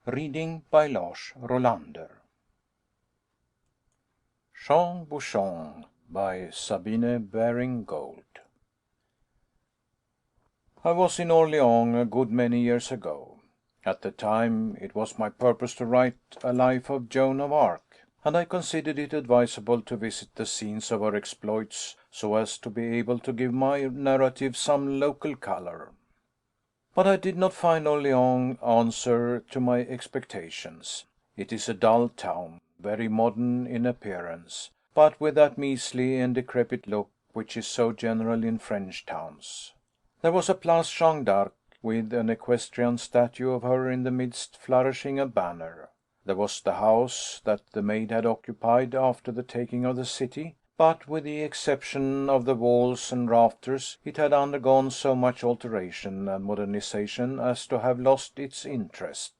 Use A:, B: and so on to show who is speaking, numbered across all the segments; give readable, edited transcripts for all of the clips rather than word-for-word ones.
A: Reading by Lars Rolander. Jean Bouchon by Sabine Baring-Gould. I was in Orléans a good many years ago. At the time it was my purpose to write a life of Joan of Arc, and I considered it advisable to visit the scenes of her exploits so as to be able to give my narrative some local color. But I did not find Orléans answer to my expectations. It is a dull town, very modern in appearance, but with that measly and decrepit look which is so general in French towns. There was a Place Jeanne d'Arc, with an equestrian statue of her in the midst flourishing a banner. There was the house that the Maid had occupied after the taking of the city, but with the exception of the walls and rafters it had undergone so much alteration and modernization as to have lost its interest.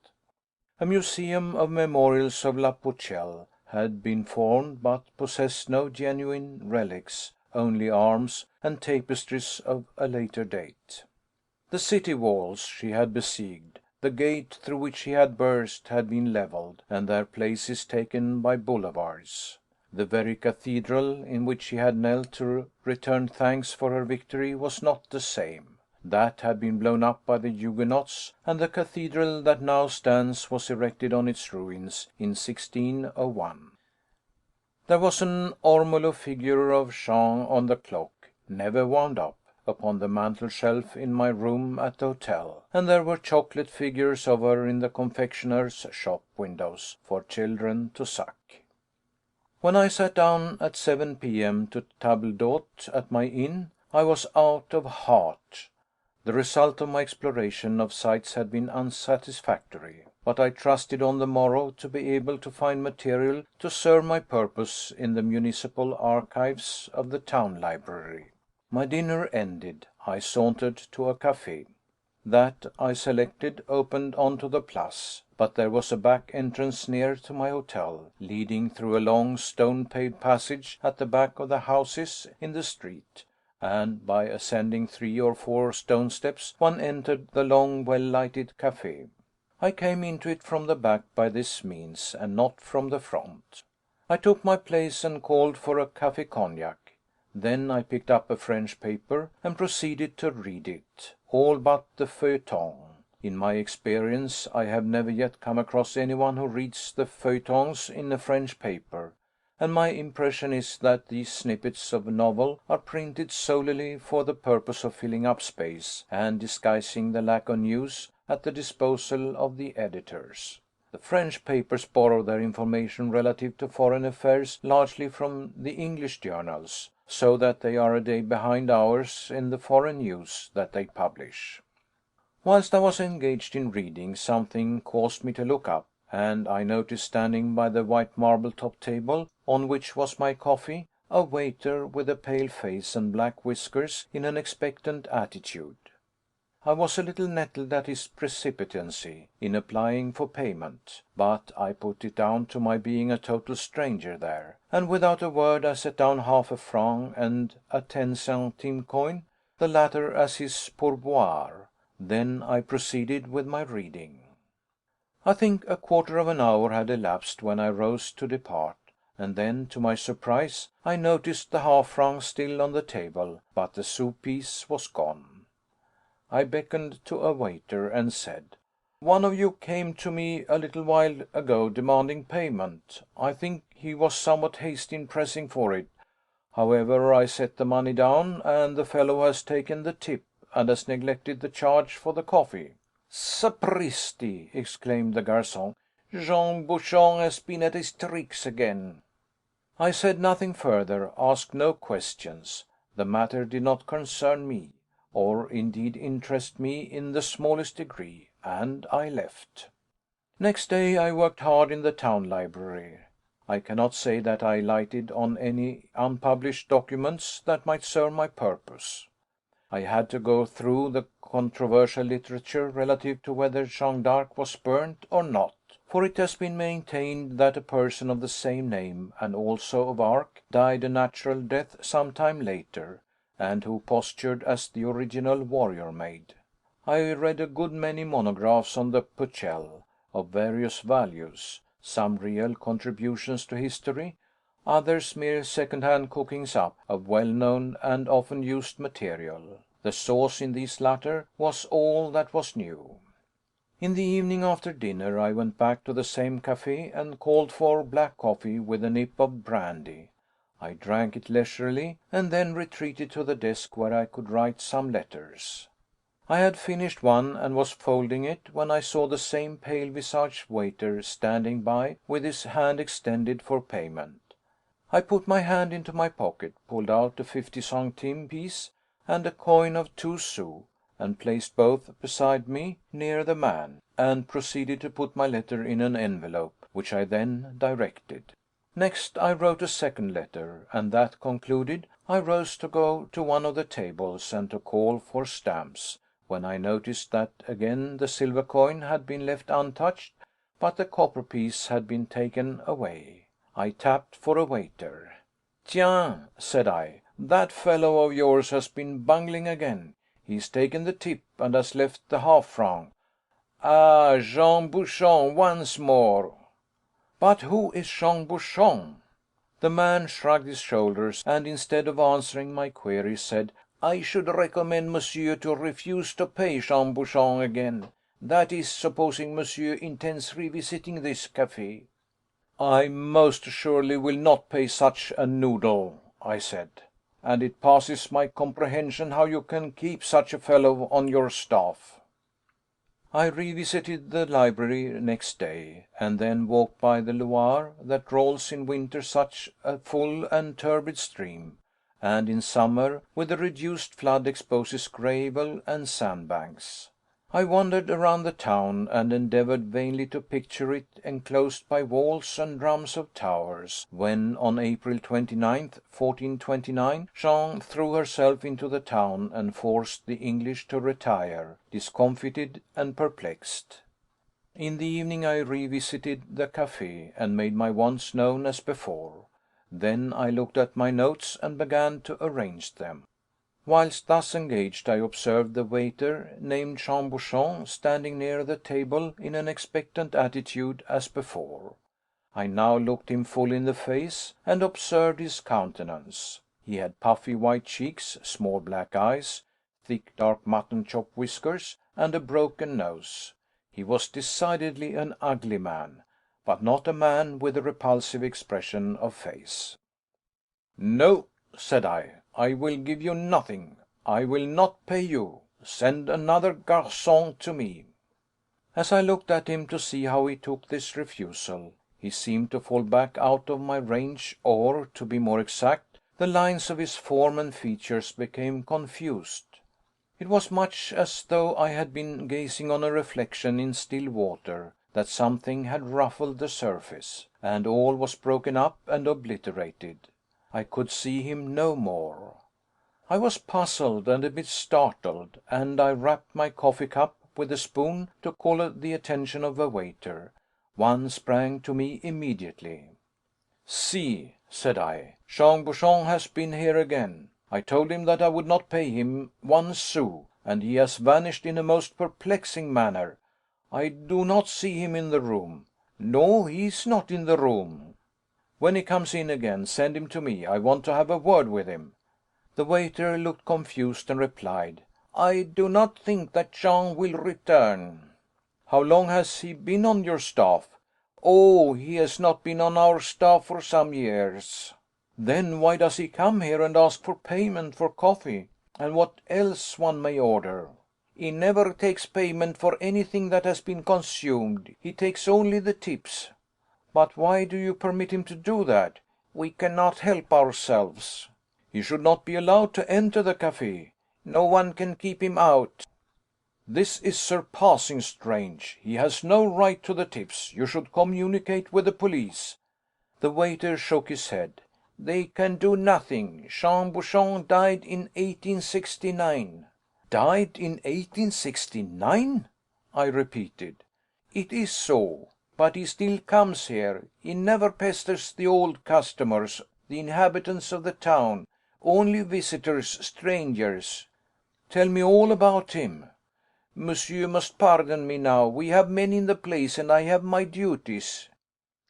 A: A museum of memorials of La Pucelle had been formed, but possessed no genuine relics, only arms and tapestries of a later date. The city walls she had besieged, the gate through which she had burst, had been levelled, and their places taken by boulevards. The very cathedral in which she had knelt to return thanks for her victory was not the same. That had been blown up by the Huguenots, and the cathedral that now stands was erected on its ruins in 1601. There was an ormolu figure of Jean on the clock, never wound up, upon the mantel shelf in my room at the hotel, and there were chocolate figures of her in the confectioner's shop windows for children to suck. When I sat down at 7 p.m. to table d'hôte at my inn, I was out of heart. The result of my exploration of sights had been unsatisfactory, but I trusted on the morrow to be able to find material to serve my purpose in the municipal archives of the town library. My dinner ended, I sauntered to a café. That I selected opened onto the Place, but there was a back entrance near to my hotel, leading through a long stone-paved passage at the back of the houses in the street, and by ascending 3 or 4 stone steps one entered the long, well-lighted café. I came into it from the back by this means, and not from the front. I took my place and called for a café cognac. Then I picked up a French paper and proceeded to read it, all but the feuilleton. In my experience, I have never yet come across anyone who reads the feuilletons in a French paper, and my impression is that these snippets of novel are printed solely for the purpose of filling up space and disguising the lack of news at the disposal of the editors. The French papers borrow their information relative to foreign affairs largely from the English journals, so that they are a day behind ours in the foreign news that they publish. Whilst I was engaged in reading, something caused me to look up, and I noticed standing by the white marble-topped table, on which was my coffee, a waiter with a pale face and black whiskers in an expectant attitude. I was a little nettled at his precipitancy in applying for payment, but I put it down to my being a total stranger there, and without a word I set down half a franc and a 10-centime coin, the latter as his pourboire. Then I proceeded with my reading. I think a quarter of an hour had elapsed when I rose to depart, and then, to my surprise, I noticed the half-franc still on the table, but the sou-piece was gone. I beckoned to a waiter and said, "One of you came to me a little while ago demanding payment. I think he was somewhat hasty in pressing for it. However, I set the money down, and the fellow has taken the tip, and has neglected the charge for the coffee." "Sapristi!" exclaimed the garçon. "Jean Bouchon has been at his tricks again." I said nothing further, asked no questions. The matter did not concern me, or indeed interest me in the smallest degree, and I left. Next day I worked hard in the town library. I cannot say that I lighted on any unpublished documents that might serve my purpose. I had to go through the controversial literature relative to whether Jeanne d'Arc was burnt or not, for it has been maintained that a person of the same name, and also of Arc, died a natural death some time later, and who postured as the original warrior maid. I read a good many monographs on the Pucelle, of various values, some real contributions to history, others mere second-hand cookings up of well-known and often used material. The sauce in these latter was all that was new. In the evening after dinner I went back to the same cafe and called for black coffee with a nip of brandy. I drank it leisurely and then retreated to the desk where I could write some letters. I had finished one and was folding it when I saw the same pale-visaged waiter standing by with his hand extended for payment. I put my hand into my pocket, pulled out a 50-centime piece and a coin of 2 sous, and placed both beside me near the man, and proceeded to put my letter in an envelope, which I then directed. Next I wrote a second letter, and that concluded, I rose to go to one of the tables and to call for stamps, when I noticed that again the silver coin had been left untouched, but the copper piece had been taken away. I tapped for a waiter. "Tiens," said I, "that fellow of yours has been bungling again. He's taken the tip and has left the half-franc. Ah, Jean Bouchon once more." "But who is Jean Bouchon?" The man shrugged his shoulders, and instead of answering my query, said, "I should recommend monsieur to refuse to pay Jean Bouchon again. That is, supposing monsieur intends revisiting this cafe." "I most assuredly will not pay such a noodle," I said, "and it passes my comprehension how you can keep such a fellow on your staff." I revisited the library next day, and then walked by the Loire, that rolls in winter such a full and turbid stream, and in summer with a reduced flood exposes gravel and sandbanks. I wandered around the town and endeavored vainly to picture it enclosed by walls and drums of towers, when on April 29th, 1429, Jeanne threw herself into the town and forced the English to retire, discomfited and perplexed. In the evening I revisited the cafe and made my wants known as before. Then I looked at my notes and began to arrange them. Whilst thus engaged, I observed the waiter, named Jean Bouchon, standing near the table in an expectant attitude as before. I now looked him full in the face, and observed his countenance. He had puffy white cheeks, small black eyes, thick dark mutton chop whiskers, and a broken nose. He was decidedly an ugly man, but not a man with a repulsive expression of face. "No," said I will give you nothing. I will not pay you. Send another garçon to me." As I looked at him to see how he took this refusal, he seemed to fall back out of my range, or, to be more exact, the lines of his form and features became confused. It was much as though I had been gazing on a reflection in still water, that something had ruffled the surface, and all was broken up and obliterated. I could see him no more. I was puzzled and a bit startled, and I rapped my coffee cup with a spoon to call the attention of a waiter. One sprang to me immediately. "See," said I, "Jean Bouchon has been here again. I told him that I would not pay him 1 sou, and he has vanished in a most perplexing manner. I do not see him in the room. No, he is not in the room. When he comes in again, send him to me. I want to have a word with him." The waiter looked confused and replied, "I do not think that Jean will return." "How long has he been on your staff?" "Oh, he has not been on our staff for some years." "Then why does he come here and ask for payment for coffee, and what else one may order?" "He never takes payment for anything that has been consumed. He takes only the tips." "But why do you permit him to do that?" "We cannot help ourselves." "He should not be allowed to enter the cafe." "No one can keep him out." "This is surpassing strange. He has no right to the tips. You should communicate with the police." The waiter shook his head. "They can do nothing. Jean Bouchon died in 1869. "Died in 1869?" I repeated. "It is so. But he still comes here. He never pesters the old customers, the inhabitants of the town, only visitors, strangers." "Tell me all about him."
B: Monsieur must pardon me now. We have men in the place, and I have my duties."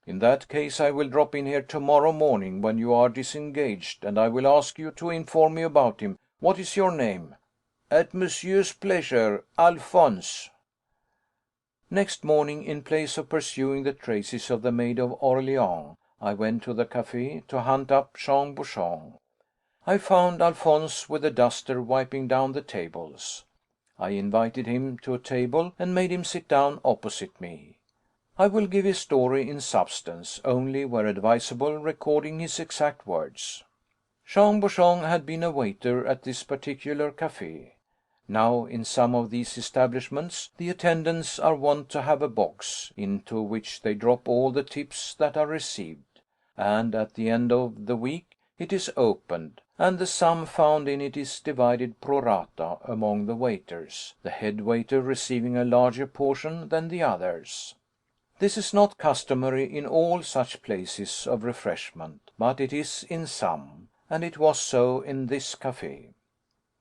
A: "In that case I will drop in here tomorrow morning when you are disengaged, and I will ask you to inform me about him. What is your name?"
B: "At monsieur's pleasure, Alphonse."
A: Next morning, in place of pursuing the traces of the Maid of Orleans, I went to the café to hunt up Jean Bouchon. I found Alphonse with a duster wiping down the tables. I invited him to a table and made him sit down opposite me. I will give his story in substance, only where advisable recording his exact words. Jean Bouchon had been a waiter at this particular café. Now, in some of these establishments, the attendants are wont to have a box, into which they drop all the tips that are received, and at the end of the week it is opened, and the sum found in it is divided pro rata among the waiters, the head waiter receiving a larger portion than the others. This is not customary in all such places of refreshment, but it is in some, and it was so in this café.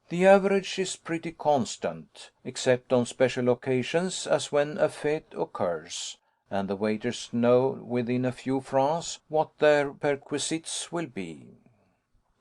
A: The average is pretty constant, except on special occasions, as when a fête occurs, and the waiters know within a few francs what their perquisites will be.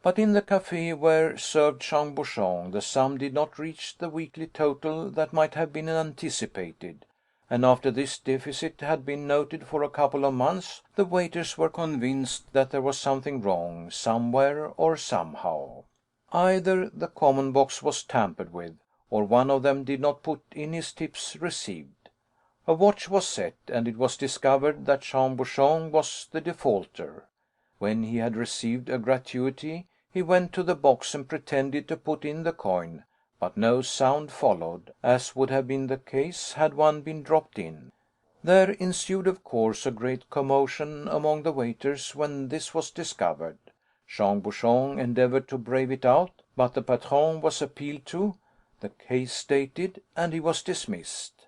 A: But in the café where served Jean Bouchon, the sum did not reach the weekly total that might have been anticipated, and after this deficit had been noted for a couple of months, the waiters were convinced that there was something wrong somewhere or somehow. Either the common box was tampered with, or one of them did not put in his tips received. A watch was set, and it was discovered that Jean Bouchon was the defaulter. When he had received a gratuity, he went to the box and pretended to put in the coin, but no sound followed, as would have been the case had one been dropped in. There ensued, of course, a great commotion among the waiters when this was discovered. Jean Bouchon endeavoured to brave it out, but the patron was appealed to, the case stated, and he was dismissed.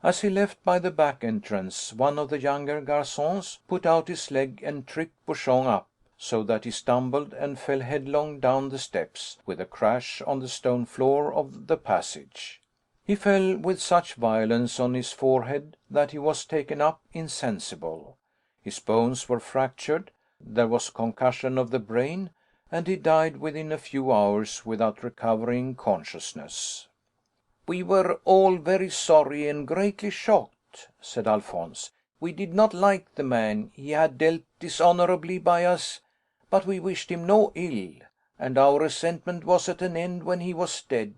A: As he left by the back entrance, one of the younger garçons put out his leg and tripped Bouchon up, so that he stumbled and fell headlong down the steps, with a crash on the stone floor of the passage. He fell with such violence on his forehead that he was taken up insensible. His bones were fractured, there was concussion of the brain, and he died within a few hours without recovering consciousness.
B: "We were all very sorry and greatly shocked," said Alphonse. "We did not like the man, he had dealt dishonourably by us, but we wished him no ill, and our resentment was at an end when he was dead.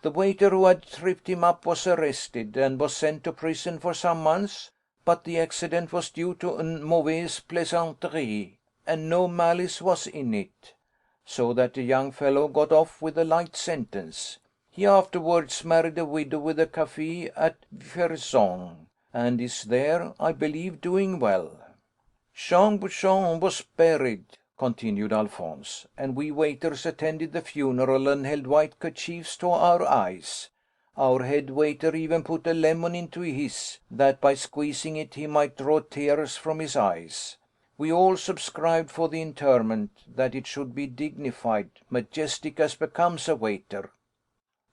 B: The waiter who had tripped him up was arrested, and was sent to prison for some months, but the accident was due to une mauvaise plaisanterie, and no malice was in it, so that the young fellow got off with a light sentence. He afterwards married a widow with a café at Vierzon, and is there, I believe, doing well." "Jean Bouchon was buried," continued Alphonse, "and we waiters attended the funeral and held white kerchiefs to our eyes. Our head waiter even put a lemon into his, that by squeezing it he might draw tears from his eyes. We all subscribed for the interment, that it should be dignified, majestic as becomes a waiter."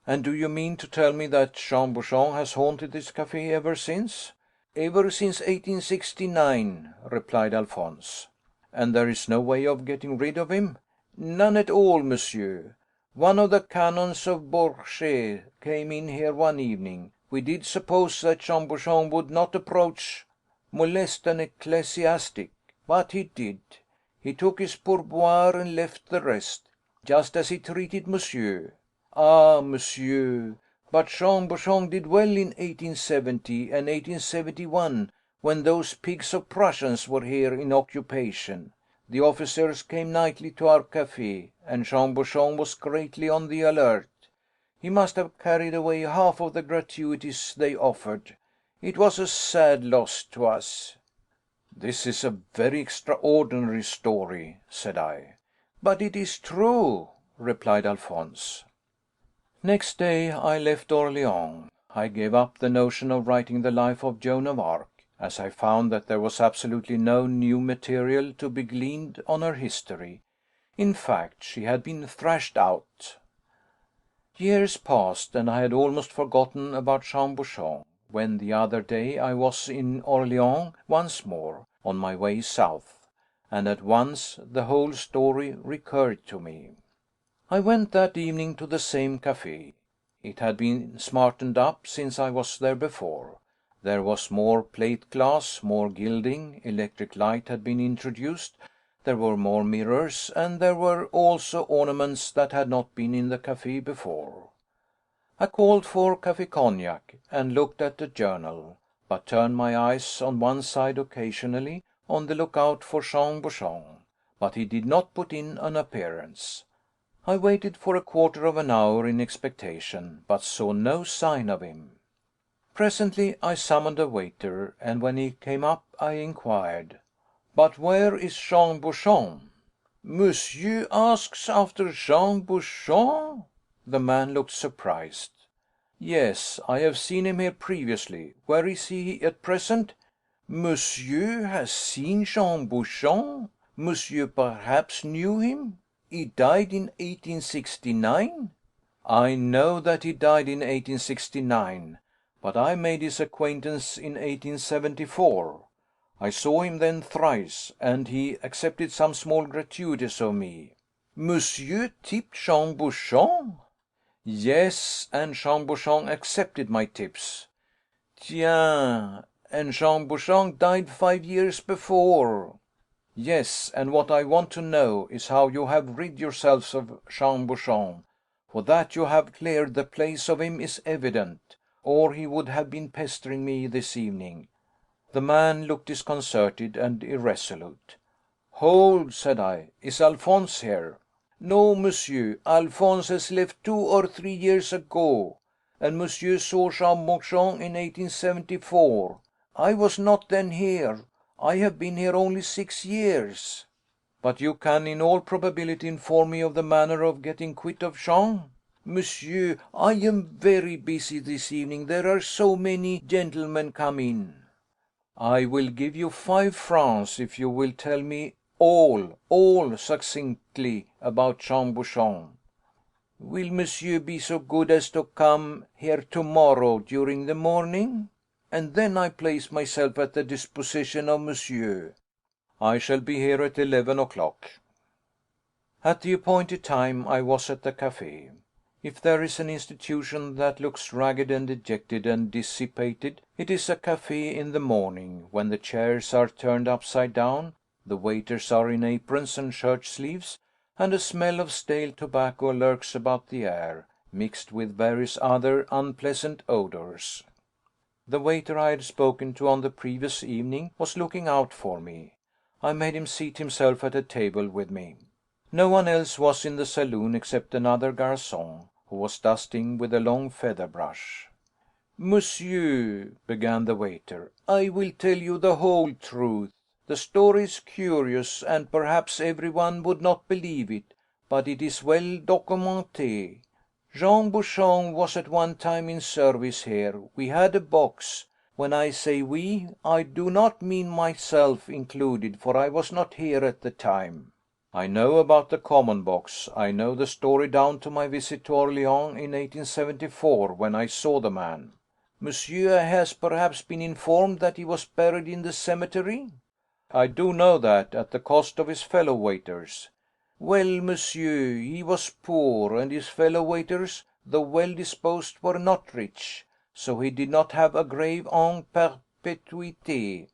A: "And do you mean to tell me that Jean Bouchon has haunted this café ever since?"
B: "Ever since 1869," replied Alphonse.
A: "And there is no way of getting rid of him?"
B: "None at all, monsieur. One of the canons of Bourget came in here one evening. We did suppose that Jean Bouchon would not approach, molest an ecclesiastic, but he did. He took his pourboire and left the rest, just as he treated monsieur. Ah, monsieur, but Jean Bouchon did well in 1870 and 1871, when those pigs of Prussians were here in occupation. The officers came nightly to our café, and Jean Bouchon was greatly on the alert. He must have carried away half of the gratuities they offered. It was a sad loss to us."
A: "This is a very extraordinary story," said I.
B: "But it is true," replied Alphonse.
A: Next day I left Orleans. I gave up the notion of writing the life of Joan of Arc, as I found that there was absolutely no new material to be gleaned on her history. In fact, she had been thrashed out.
B: Years passed, and I had almost forgotten about Jean Bouchon, when the other day I was in Orléans once more, on my way south, and at once the whole story recurred to me. I went that evening to the same café. It had been smartened up since I was there before. There was more plate glass, more gilding, electric light had been introduced, there were more mirrors, and there were also ornaments that had not been in the café before. I called for café cognac and looked at the journal, but turned my eyes on one side occasionally, on the lookout for Jean Bouchon, but he did not put in an appearance. I waited for a quarter of an hour in expectation, but saw no sign of him. Presently I summoned a waiter, and when he came up I inquired, "But where is Jean Bouchon?" "Monsieur asks after Jean Bouchon?" The man looked surprised. "Yes, I have seen him here previously. Where is he at present?" "Monsieur has seen Jean Bouchon? Monsieur perhaps knew him? He died in 1869?" "I know that he died in 1869, but I made his acquaintance in 1874. I saw him then thrice, and he accepted some small gratuities of me." "Monsieur tipped Jean Bouchon?" "Yes, and Jean Bouchon accepted my tips." "Tiens, and Jean Bouchon died 5 years before." "Yes, and what I want to know is how you have rid yourselves of Jean Bouchon, for that you have cleared the place of him is evident, or he would have been pestering me this evening." The man looked disconcerted and irresolute. "Hold," said I, "is Alphonse here?" "No, monsieur, Alphonse has left 2 or 3 years ago, and monsieur saw Jean Bouchon in 1874. I was not then here. I have been here only 6 years." "But you can in all probability inform me of the manner of getting quit of Jean?" "Monsieur, I am very busy this evening, there are so many gentlemen come in." "I will give you 5 francs if you will tell me all succinctly about Jean Bouchon." "Will monsieur be so good as to come here to morrow during the morning? And then I place myself at the disposition of monsieur." "I shall be here at 11 o'clock." At the appointed time I was at the café. If there is an institution that looks ragged and dejected and dissipated, it is a café in the morning, when the chairs are turned upside down, the waiters are in aprons and shirt sleeves, and a smell of stale tobacco lurks about the air, mixed with various other unpleasant odours. The waiter I had spoken to on the previous evening was looking out for me. I made him seat himself at a table with me. No one else was in the saloon except another garçon, who was dusting with a long feather brush. "Monsieur," began the waiter, "I will tell you the whole truth. The story is curious, and perhaps every one would not believe it, but it is well documenté. Jean Bouchon was at one time in service here. We had a box. When I say we, I do not mean myself included, for I was not here at the time." "I know about the common box. I know the story down to my visit to Orléans in 1874, when I saw the man." "Monsieur has perhaps been informed that he was buried in the cemetery?" "I do know that, at the cost of his fellow waiters." "Well, monsieur, he was poor, and his fellow waiters, though well disposed, were not rich, so he did not have a grave en perpetuité.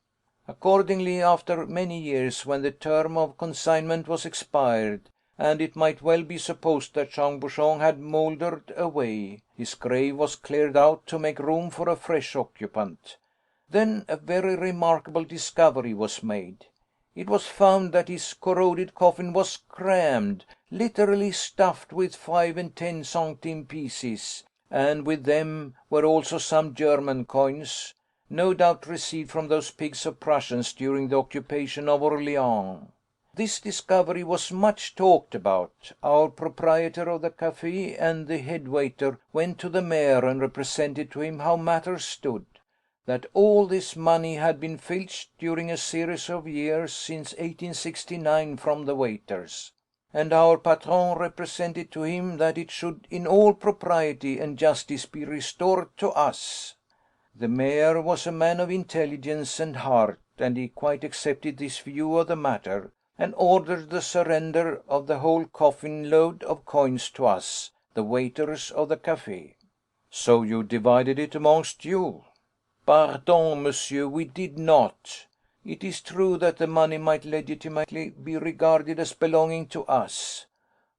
B: Accordingly, after many years, when the term of consignment was expired, and it might well be supposed that Jean Bouchon had mouldered away, his grave was cleared out to make room for a fresh occupant. Then a very remarkable discovery was made. It was found that his corroded coffin was crammed, literally stuffed with 5 and 10 centime pieces, and with them were also some German coins, no doubt received from those pigs of Prussians during the occupation of Orléans. This discovery was much talked about. Our proprietor of the café and the head waiter went to the mayor and represented to him how matters stood, that all this money had been filched during a series of years since 1869 from the waiters, and our patron represented to him that it should in all propriety and justice be restored to us. The mayor was a man of intelligence and heart, and he quite accepted this view of the matter, and ordered the surrender of the whole coffin load of coins to us, the waiters of the cafe." "So you divided it amongst you?" "Pardon, monsieur, we did not. It is true that the money might legitimately be regarded as belonging to us,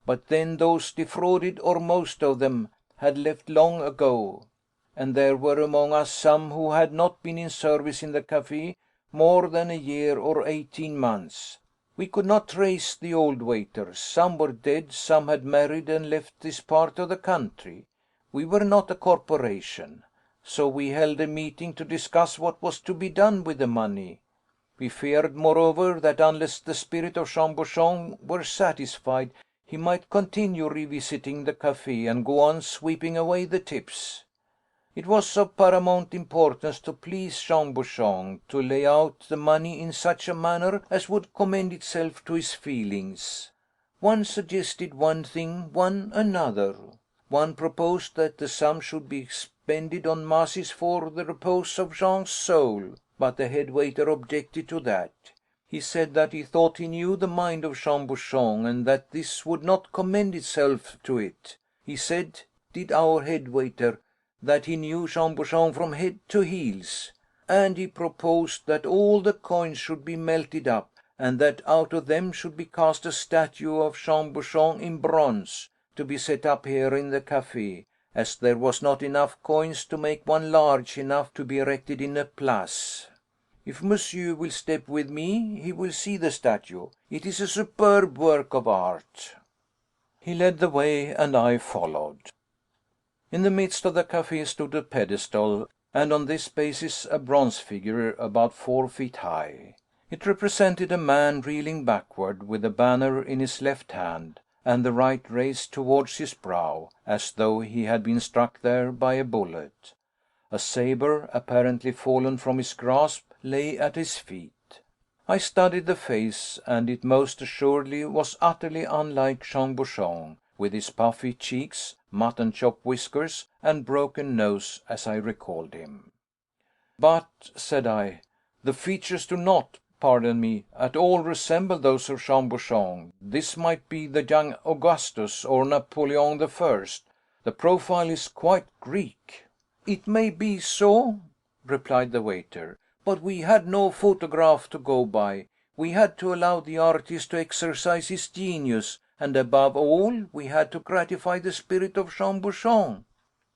B: but then those defrauded, or most of them, had left long ago, and there were among us some who had not been in service in the cafe more than a year or 18 months. We could not trace the old waiters. Some were dead, some had married and left this part of the country. We were not a corporation, so we held a meeting to discuss what was to be done with the money. We feared, moreover, that unless the spirit of Jean Bouchon were satisfied, he might continue revisiting the cafe and go on sweeping away the tips. It was of paramount importance to please Jean Bouchon, to lay out the money in such a manner as would commend itself to his feelings. One suggested one thing, one another. One proposed that the sum should be expended on masses for the repose of Jean's soul, but the head waiter objected to that. He said that he thought he knew the mind of Jean Bouchon, and that this would not commend itself to it. He said, did our head waiter, that he knew Jean Bouchon from head to heels, and he proposed that all the coins should be melted up, and that out of them should be cast a statue of Jean Bouchon in bronze, to be set up here in the cafe, as there was not enough coins to make one large enough to be erected in a place. If monsieur will step with me, he will see the statue. It is a superb work of art." He led the way, and I followed. In the midst of the cafe stood a pedestal, and on this basis a bronze figure about 4 feet high. It represented a man reeling backward, with a banner in his left hand, and the right raised towards his brow, as though he had been struck there by a bullet. A sabre, apparently fallen from his grasp, lay at his feet. I studied the face, and it most assuredly was utterly unlike Jean Bouchon, with his puffy cheeks, mutton chop whiskers, and broken nose, as I recalled him. "But," said I, "the features do not, pardon me, at all resemble those of Jean Bouchon. This might be the young Augustus, or Napoleon I. The profile is quite Greek." "It may be so," replied the waiter, "but we had no photograph to go by. We had to allow the artist to exercise his genius, and above all, we had to gratify the spirit of Jean Bouchon."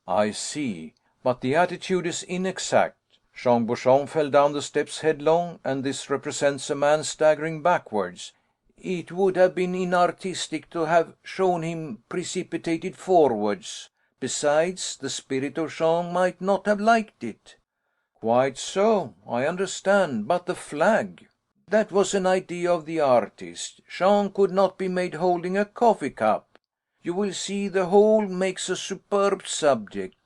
B: "I see, but the attitude is inexact. Jean Bouchon fell down the steps headlong, and this represents a man staggering backwards." "It would have been inartistic to have shown him precipitated forwards. Besides, the spirit of Jean might not have liked it." "Quite so, I understand, but the flag?" "That was an idea of the artist. Jean could not be made holding a coffee cup. You will see the whole makes a superb subject.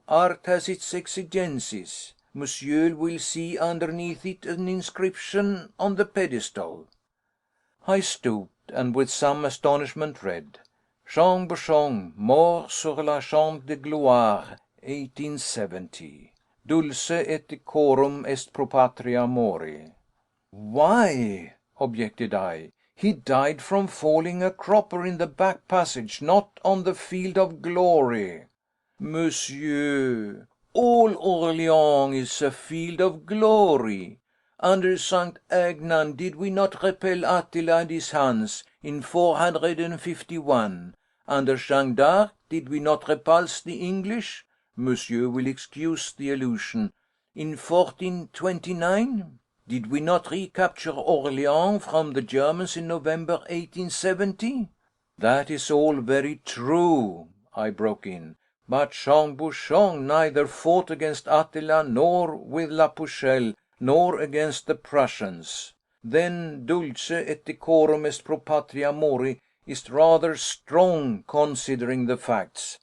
B: Art has its exigencies. Monsieur will see underneath it an inscription on the pedestal." I stooped, and with some astonishment read, "Jean Bouchon, mort sur la chambre de gloire, 1870. Dulce et decorum est pro patria mori." "Why," objected I, "he died from falling a cropper in the back passage, not on the field of glory." "Monsieur, all Orleans is a field of glory. Under Saint Aignan did we not repel Attila and his Huns in 451? Under Jeanne d'Arc did we not repulse the English, monsieur will excuse the allusion, in 1429? Did we not recapture Orleans from the Germans in November 1870? "That is all very true," I broke in, "but Jean Bouchon neither fought against Attila, nor with La Pucelle, nor against the Prussians. Then dulce et decorum est pro patria mori is rather strong, considering the facts."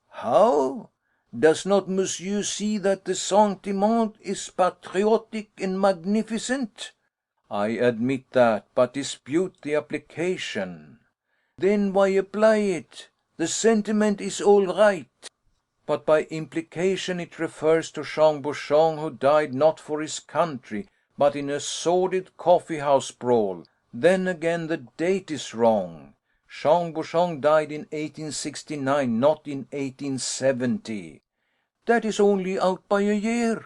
B: "How? Does not monsieur see that the sentiment is patriotic and magnificent?" "I admit that, but dispute the application." then why apply it? The sentiment is all right." "But by implication it refers to Jean Bouchon, who died not for his country, but in a sordid coffee house brawl. Then again the date is wrong. Jean Bouchon died in 1869, not in 1870." "That is only out by a year."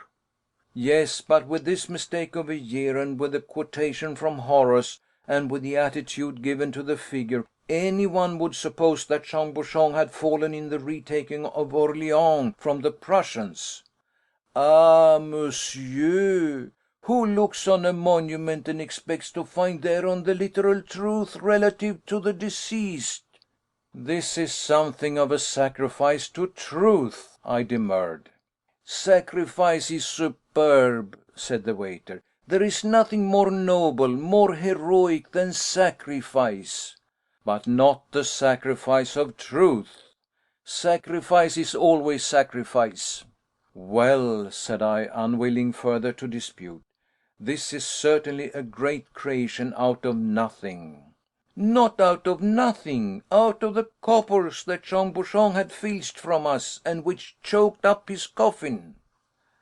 B: "Yes, but with this mistake of a year, and with the quotation from Horace, and with the attitude given to the figure, any one would suppose that Jean Bouchon had fallen in the retaking of Orleans from the Prussians." "Ah, monsieur! Who looks on a monument and expects to find thereon the literal truth relative to the deceased?" "This is something of a sacrifice to truth," I demurred. "Sacrifice is superb," said the waiter. "There is nothing more noble, more heroic than sacrifice." "But not the sacrifice of truth." "Sacrifice is always sacrifice." "Well," said I, unwilling further to dispute, "this is certainly a great creation out of nothing." "Not out of nothing. Out of the coppers that Jean Bouchon had filched from us, and which choked up his coffin."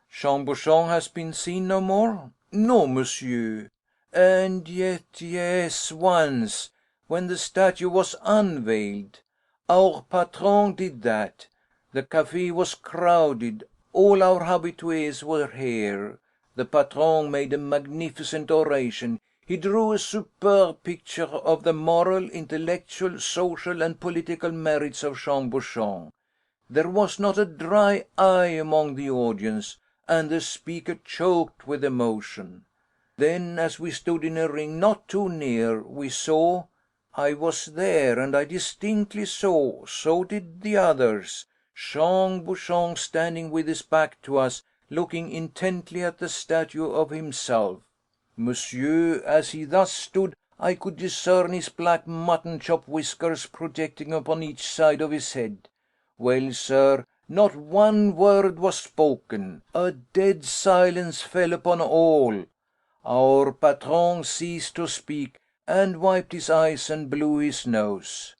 B: "Jean Bouchon has been seen no more?" "No, monsieur. And yet, yes, once, when the statue was unveiled. Our patron did that. The café was crowded. All our habitués were here. The patron made a magnificent oration. He drew a superb picture of the moral, intellectual, social, and political merits of Jean Bouchon. There was not a dry eye among the audience, and the speaker choked with emotion. Then, as we stood in a ring not too near, we saw, I was there, and I distinctly saw, so did the others, Jean Bouchon standing with his back to us, looking intently at the statue of himself. Monsieur, as he thus stood, I could discern his black mutton chop whiskers projecting upon each side of his head. Well, sir, not one word was spoken. A dead silence fell upon all. Our patron ceased to speak, and wiped his eyes and blew his nose.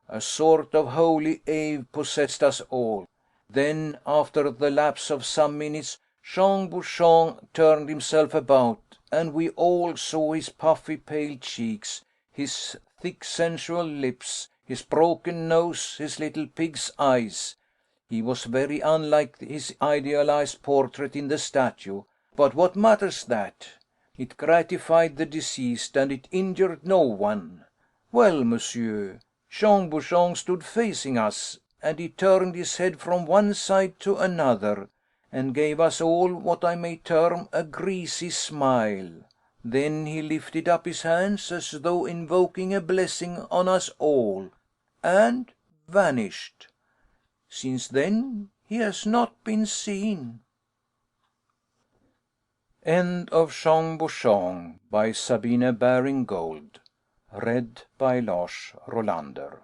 B: A sort of holy awe possessed us all. Then, after the lapse of some minutes, Jean Bouchon turned himself about, and we all saw his puffy pale cheeks, his thick sensual lips, his broken nose, his little pig's eyes. He was very unlike his idealized portrait in the statue, but what matters that? It gratified the deceased, and it injured no one. Well, monsieur, Jean Bouchon stood facing us, and he turned his head from one side to another, and gave us all what I may term a greasy smile. Then he lifted up his hands as though invoking a blessing on us all, and vanished. Since then he has not been seen.
A: End of Jean Bouchon by Sabine Baring-Gould. Read by Lars Rolander.